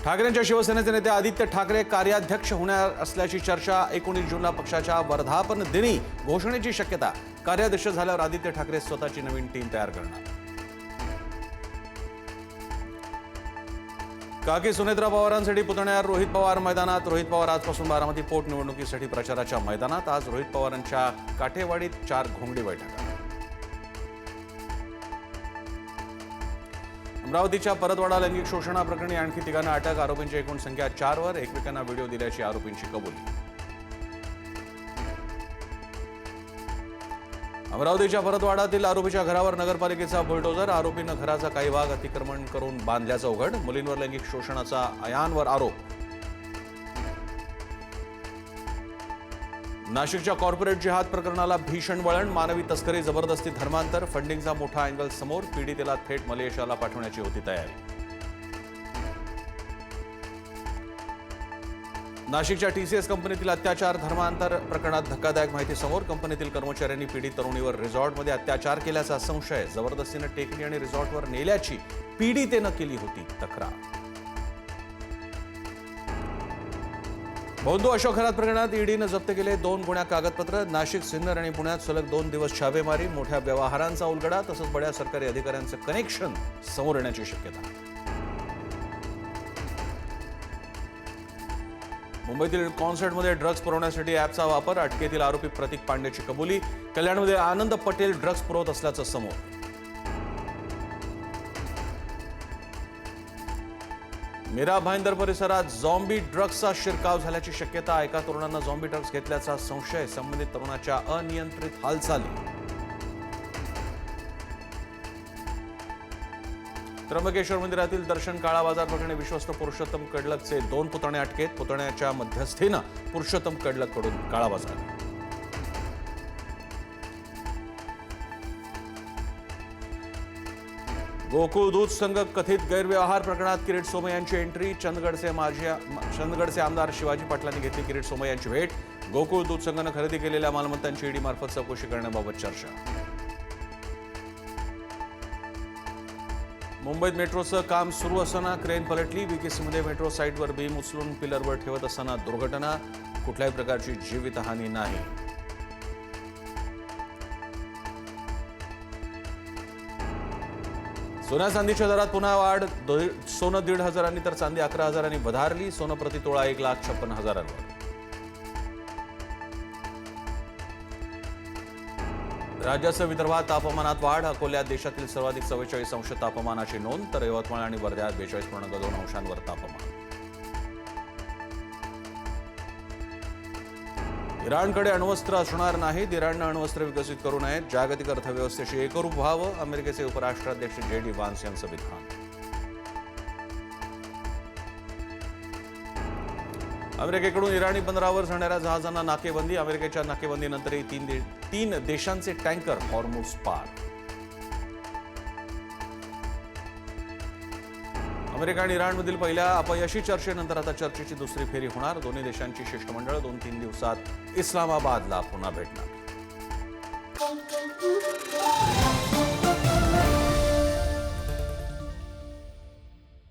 ठाकरेंच्या शिवसेनेचे नेते आदित्य ठाकरे कार्याध्यक्ष होणार असल्याची चर्चा। 19 जूनला पक्षाच्या वर्धापन दिनी घोषणेची शक्यता। कार्याध्यक्ष झाल्यावर आदित्य ठाकरे स्वतःची नवीन टीम तयार करणार। काकी सुनेत्रा पवारांसाठी पुतण्यावर रोहित पवार मैदानात। रोहित पवार आजपासून बारामती पोटनिवडणुकीसाठी प्रचाराच्या मैदानात। आज रोहित पवारांच्या काठेवाडीत 4 घोंगडी बैठका। अमरावतीच्या परतवाडा लैंगिक शोषणाप्रकरणी आणखी 3 अटक। आरोपींची एकूण संख्या 4 वर। एकमेकांना व्हिडिओ दिल्याची आरोपींची कबुली। अमरावतीच्या परतवाडातील आरोपीच्या घरावर नगरपालिकेचा बुलडोझर। आरोपीनं घराचा काही भाग अतिक्रमण करून बांधल्याचं उघड। मुलींवर लैंगिक शोषणाचा अयानवर आरोप। नाशिकच्या कॉर्पोरेट जिहाद प्रकरणाला भीषण वळण। मानवी तस्करी, जबरदस्ती, धर्मांतर, फंडिंगचा मोठा अँगल समोर। पीडितेला थेट मलेशियाला पाठवण्याची होती तयारी। नाशिकच्या टीसीएस कंपनीतील अत्याचार, धर्मांतर प्रकरणात धक्कादायक माहिती समोर। कंपनीतील कर्मचाऱ्यांनी पीडित तरुणीवर रिसॉर्टमध्ये अत्याचार केल्याचा संशय। जबरदस्तीने टेकडी आणि रिसॉर्टवर नेल्याची पीडितेनं केली होती तक्रार। बौद्धू अशोक खरात प्रकरणात ईडीनं जप्त केले 2 गुन्हा कागदपत्र। नाशिक, सिन्नर आणि पुण्यात सलग 2 दिवस छापेमारी। मोठ्या व्यवहारांचा उलगडा तसंच बड्या सरकारी अधिकाऱ्यांचं कनेक्शन समोर येण्याची शक्यता। मुंबईतील कॉन्सर्टमध्ये ड्रग्ज पुरवण्यासाठी ॲपचा वापर। अटकेतील आरोपी प्रतीक पांडेची कबुली। कल्याणमध्ये आनंद पटेल ड्रग्ज पुरवत असल्याचं समोर। मीरा भाईंदर परिसरात झॉम्बी ड्रग्जचा शिरकाव झाल्याची शक्यता। एका तरुणानं झॉम्बी ड्रग्ज घेतल्याचा संशय। संबंधित तरुणाच्या अनियंत्रित हालचाली। त्र्यंबकेश्वर मंदिरातील दर्शन काळा बाजार प्रकरणी विश्वस्त पुरुषोत्तम कडलकचे 2 पुतणे अटकेत। पुतण्याच्या मध्यस्थीनं पुरुषोत्तम कडलककडून काळा बाजार। गोकुळ दूध संघ कथित गैरव्यवहार प्रकरणात किरीट सोमय्यांची एंट्री। चंदगडचे आमदार शिवाजी पाटलांनी घेतली किरीट सोमय्यांची भेट। गोकुळ दूध संघानं खरेदी केलेल्या मालमत्तांची ईडी मार्फत चौकशी करण्याबाबत चर्चा। मुंबईत मेट्रोचं काम सुरू असताना क्रेन पलटली। बीकेसीमध्ये मेट्रो साईटवर बीम उचलून पिलरवर ठेवत असताना दुर्घटना। कुठल्याही प्रकारची जीवितहानी नाही। सोन्या चांदीच्या दरात पुन्हा वाढ। सोनं 1,500 तर चांदी 11,000 वधारली। सोनं प्रतितोळा 1,56,000 राज्यासह विदर्भात तापमानात वाढ। अकोल्यात देशातील सर्वाधिक 44 अंश तापमानाची नोंद तर यवतमाळ आणि वर्ध्यात 42.2 अंशांवर तापमान। इराणकडे अण्वस्त्र असणार नाहीत। इराणनं अण्वस्त्र विकसित करू नयेत। जागतिक अर्थव्यवस्थेशी एकरूप व्हावं, अमेरिकेचे उपराष्ट्राध्यक्ष JD व्हान्स यांचं विधान। अमेरिकेकडून इराणी बंदरावर जाणाऱ्या जहाजांना नाकेबंदी। अमेरिकेच्या नाकेबंदीनंतरही 3 देशांचे टँकर हॉर्मुझ पार। अमेरिका आणि इराणमधील पहिल्या अपयशी चर्चेनंतर आता चर्चेची दुसरी फेरी होणार। दोन्ही देशांची शिष्टमंडळ 2-3 दिवसात इस्लामाबादला पुन्हा भेटणार।